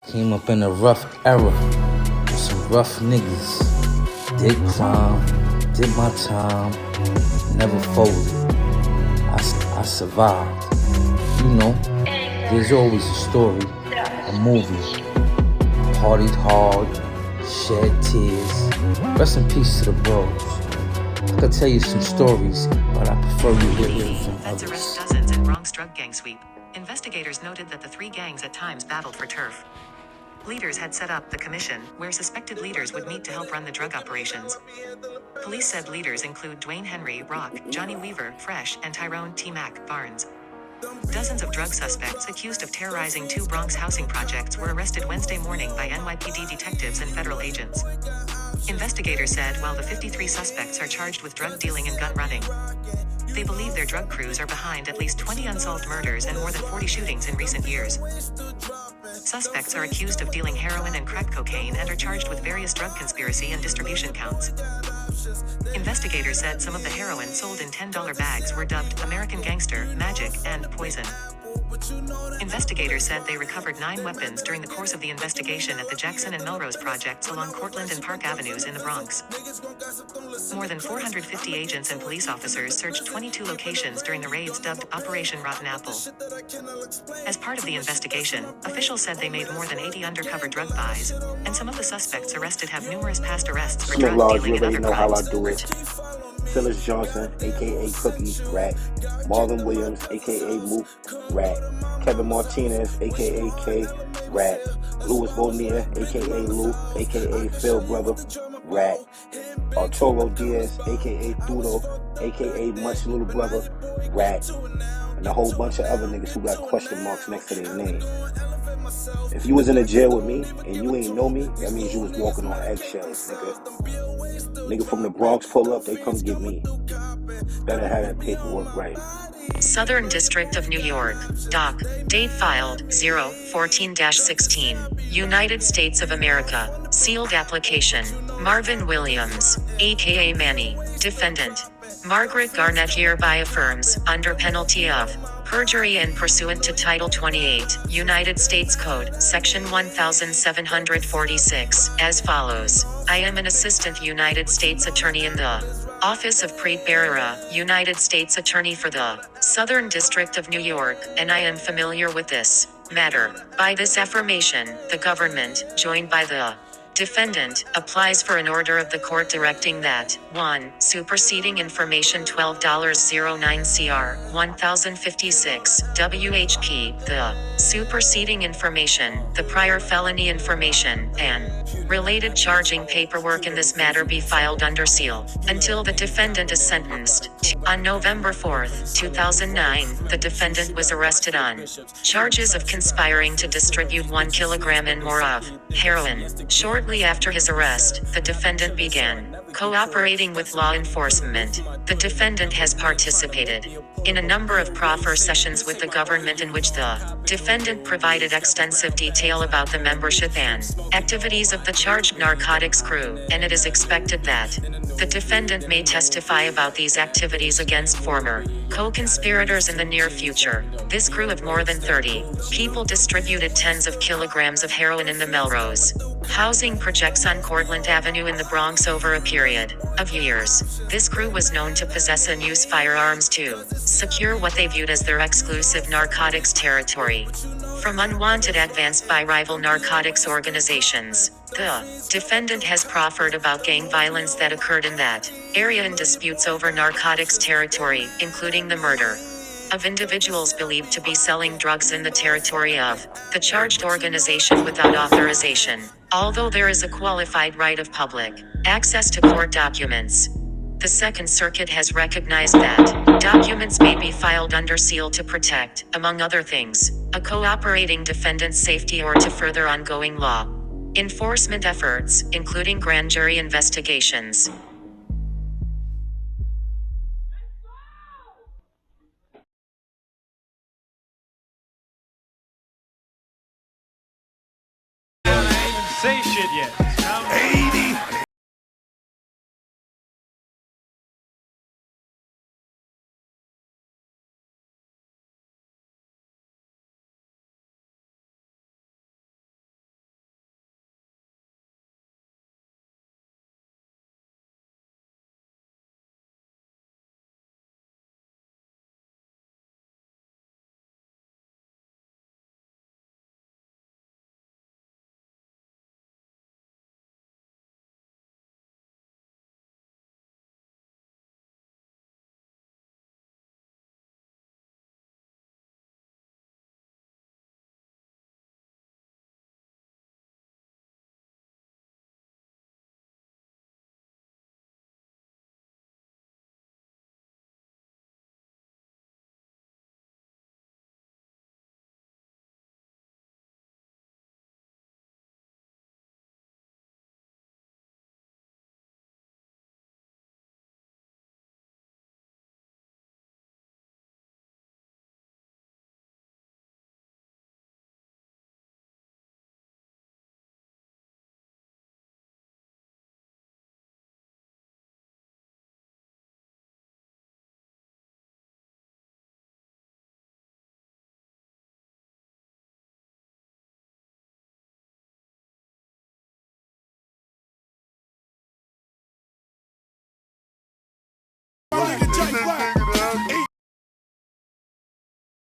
Came up in a rough era with some rough niggas. Did crime, did my time, never folded. I survived. You know, there's always a story, a movie. Partied hard, shed tears. Rest in peace to the bros. I could tell you some stories, but I prefer you hear it from Feds others. arrest dozens in Bronx drug gang sweep. Investigators noted that the three gangs at times battled for turf. Leaders had set up the commission, where suspected leaders would meet to help run the drug operations. Police said leaders include Dwayne Henry, Rock, Johnny Weaver, Fresh, and Tyrone T. Mac, Barnes. Dozens of drug suspects accused of terrorizing two Bronx housing projects were arrested Wednesday morning by NYPD detectives and federal agents. Investigators said while the 53 suspects are charged with drug dealing and gun running, they believe their drug crews are behind at least 20 unsolved murders and more than 40 shootings in recent years. Suspects are accused of dealing heroin and crack cocaine and are charged with various drug conspiracy and distribution counts. Investigators said some of the heroin sold in $10 bags were dubbed American Gangster, Magic, and Poison. Investigators said they recovered 9 weapons during the course of the investigation at the Jackson and Melrose projects along Courtlandt and Park Avenues in the Bronx. More than 450 agents and police officers searched 22 locations during the raids dubbed Operation Rotten Apple. As part of the investigation, officials said they made more than 80 undercover drug buys, and some of the suspects arrested have numerous past arrests for drug dealing and other crimes. Phyllis Johnson, aka Cookie, Rat. Marlon Williams, aka Mook, Rat. Kevin Martinez, aka K, Rat. Louis Bonilla, aka Lou, aka Phil Brother, Rat. Arturo Diaz, aka Thudo, aka Much Little Brother, Rat. And a whole bunch of other niggas who got question marks next to their name. If you was in a jail with me and you ain't know me, that means you was walking on eggshells, nigga. Nigga from the Bronx pull up, they come get me. Better have that paperwork right. Southern District of New York. Doc. Date filed 014-16. United States of America. Sealed application. Marvin Williams, aka Manny. Defendant. Margaret Garnett hereby affirms, under penalty of perjury and pursuant to Title 28, United States Code, Section 1746, as follows. I am an Assistant United States Attorney in the Office of Preet Bharara, United States Attorney for the Southern District of New York, and I am familiar with this matter. By this affirmation, the government, joined by the defendant, applies for an order of the court directing that 1. Superseding information $12.09 CR 1056 WHP, the superseding information, the prior felony information, and related charging paperwork in this matter be filed under seal until the defendant is sentenced. On November 4, 2009, the defendant was arrested on charges of conspiring to distribute 1 kilogram and more of heroin. Shortly after his arrest, the defendant began cooperating with law enforcement. The defendant has participated in a number of proffer sessions with the government in which the defendant provided extensive detail about the membership and activities of the charged narcotics crew, and it is expected that the defendant may testify about these activities against former co-conspirators in the near future. This crew of more than 30 people distributed tens of kilograms of heroin in the Melrose housing projects on Courtlandt Avenue in the Bronx over a period of years. This crew was known to possess and use firearms to secure what they viewed as their exclusive narcotics territory from unwanted advance by rival narcotics organizations. The defendant has proffered about gang violence that occurred in that area and disputes over narcotics territory, including the murder of individuals believed to be selling drugs in the territory of the charged organization without authorization. Although there is a qualified right of public access to court documents, the Second Circuit has recognized that documents may be filed under seal to protect, among other things, a cooperating defendant's safety or to further ongoing law enforcement efforts, including grand jury investigations. Say shit yet.